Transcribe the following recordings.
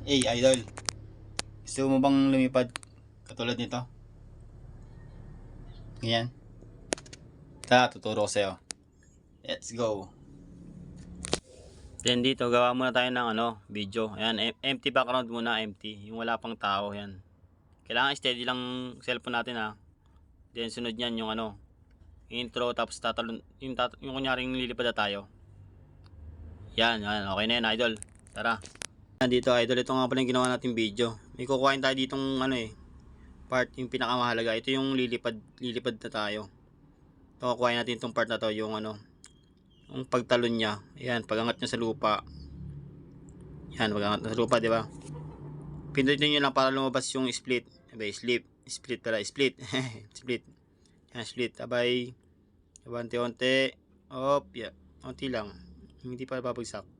Hey, idol. Gusto mo bang lumipad katulad nito? Ganyan. Tara, tuturo ko sa'yo. Let's go. Then dito, gawa muna tayo ng video. Ayan, empty background muna, empty. Yung wala pang tao, yan. Kailangan steady lang cellphone natin ha. Then sunod niyan yung intro, tapos tatalon, yung kunyaring lilipad na tayo. Yan, okay na yan, idol. Tara. Dito, idol, ito nga pala yung ginawa natin video. May kukuhain tayo ditong part, yung pinakamahalaga. Ito yung lilipad na tayo. Ito, kukuhain natin itong part na to, yung yung pagtalon niya. Ayan, pagangat niya sa lupa. Yan, pagangat na sa lupa, di ba? Pindutin niyo lang para lumabas yung split. Abay, split pala, split. Split. Yan, split. Abay, unti-unti. Op, yeah. Unti lang. Hindi pa babagsak.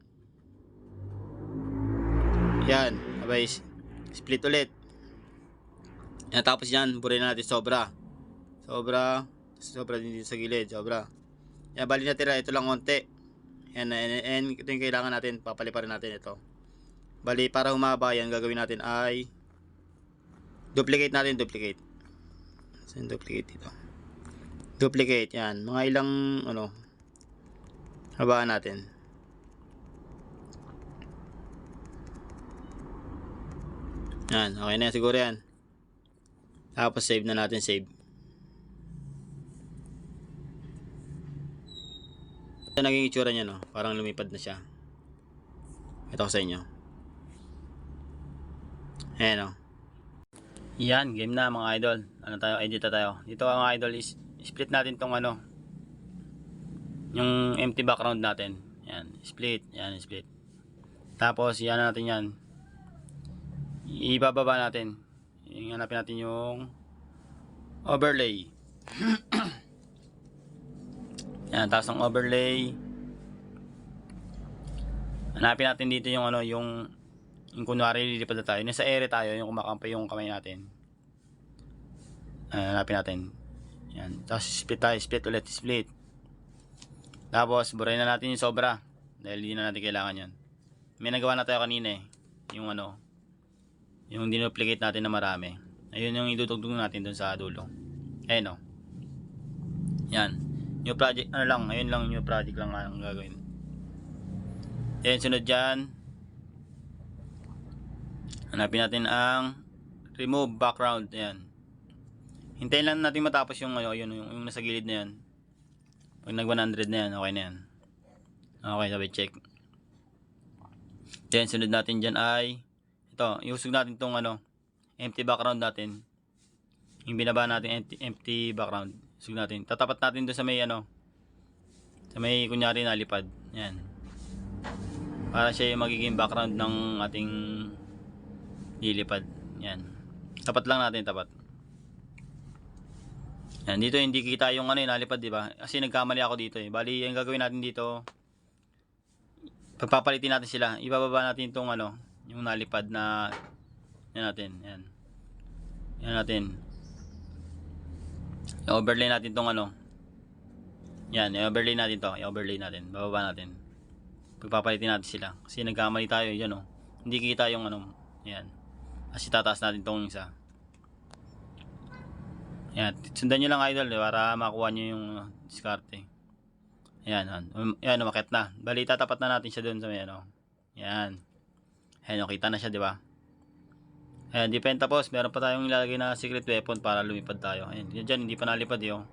Yan, abay, split ulit. Yan, tapos yan, burin natin sobra. Sobra din dito sa gilid, sobra. Yan, bali natira, ito lang konti. Yan, and ito yung kailangan natin, papaliparin natin ito. Bali, para humaba yan, gagawin natin ay duplicate natin, duplicate. So, duplicate dito. Duplicate, yan. Mga ilang, habaan natin. Yan, okay na yan, siguro yan. Tapos, save na natin, save. Ito naging itsura niya, no? Parang lumipad na siya. Ito ko sa inyo. Ayan, no? Yan, game na mga idol. Edit na tayo. Dito mga idol, is split natin tong yung empty background natin. Yan, split. Yan, split. Tapos, yan natin yan. Ibababa natin. Hanapin natin yung overlay. Yan, taas ng overlay. Hanapin natin dito yung yung kunwari lilipad na tayo. Nasa area tayo, yung kumakampay yung kamay natin. Hanapin natin. Yan, tapos split tayo, split ulit, split. Tapos, burahin na natin yung sobra. Dahil hindi na natin kailangan yan. May nagawa na tayo kanina eh. Yung yung dinuplicate natin na marami. Ayun yung idudugtog natin dun sa dulo. Ayun o. Yan. New project, ayun lang, new project lang ang gagawin. Then, sunod dyan. Hanapin natin ang remove background. Ayan. Hintayin lang natin matapos yung yung nasa gilid na yan. Pag nag 100 na yan, okay na yan. Okay, sabi check. Then, sunod natin dyan ay ito, iusog natin tong empty background natin. Yung binaba natin empty background. Usog natin. Tatapat natin doon sa may sa may kunyari nalipad. Yan. Para siya yung magiging background ng ating lilipad. Yan. Tapat lang natin, tapat. Yan, dito hindi kita yung nalipad, di ba? Kasi nagkamali ako dito eh. Bali, yung gagawin natin dito, pagpapalitin natin sila. Ibababa natin itong yung nalipad na yan natin. Yan. Yan natin. I-overlay natin itong yan, i-overlay natin to. I-overlay natin. Bababa natin. Pagpapalitin natin sila. Kasi nagkamali tayo, yan o. Hindi kita yung yan. Kasi tataas natin itong isa. Yan, sundan nyo lang idol para makuha nyo yung diskarte. Yan, yan, umakit na. Bali, tatapat na natin siya doon sa may Yan. Ayan, kita na siya, di ba? Ayan, di pa yun tapos. Meron pa tayong ilalagay na secret weapon para lumipad tayo. Ayan, dyan, hindi pa nalipad yun.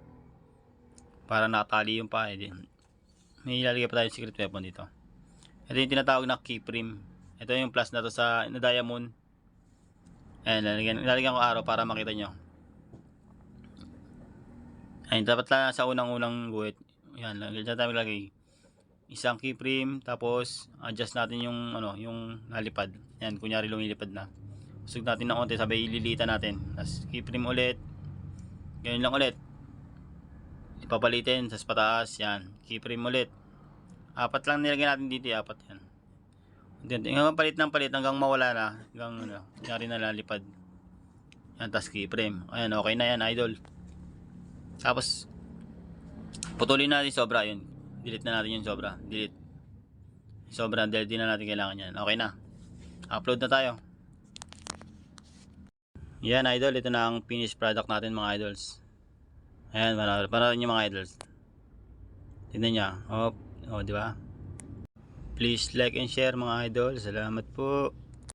Para nakatali yung pa. May ilalagay pa tayong secret weapon dito. Ito yung tinatawag na keyframe. Ito yung plus na to sa diamond. Ayan, lalagyan ko araw para makita nyo. Ayan, dapat lang sa unang-unang guhit. Ayan, dyan tayo maglagay. Isang keyframe, tapos adjust natin yung yung nalipad. Ayan, kunyari lumilipad na. Usog natin ng konti, sabay ililitan natin. Tapos keyframe ulit. Ganyan lang ulit. Ipapalitin, tapos pataas. Yan, keyframe ulit. Apat lang nilagay natin dito, apat yan. Hanggang palit ng palit hanggang mawala na. Hanggang kunyari na lalipad. Yan, tapos keyframe. Ayan, okay na yan, idol. Tapos putulin natin sobra yun. Delete na natin yung sobra. Delete. Sobra, delete na natin kailangan yan. Okay na. Upload na tayo. Yan idol, ito na ang finished product natin mga idols. Ayan, panoorin nyo mga idols. Tignan nyo. Oh, di ba? Please like and share mga idol. Salamat po.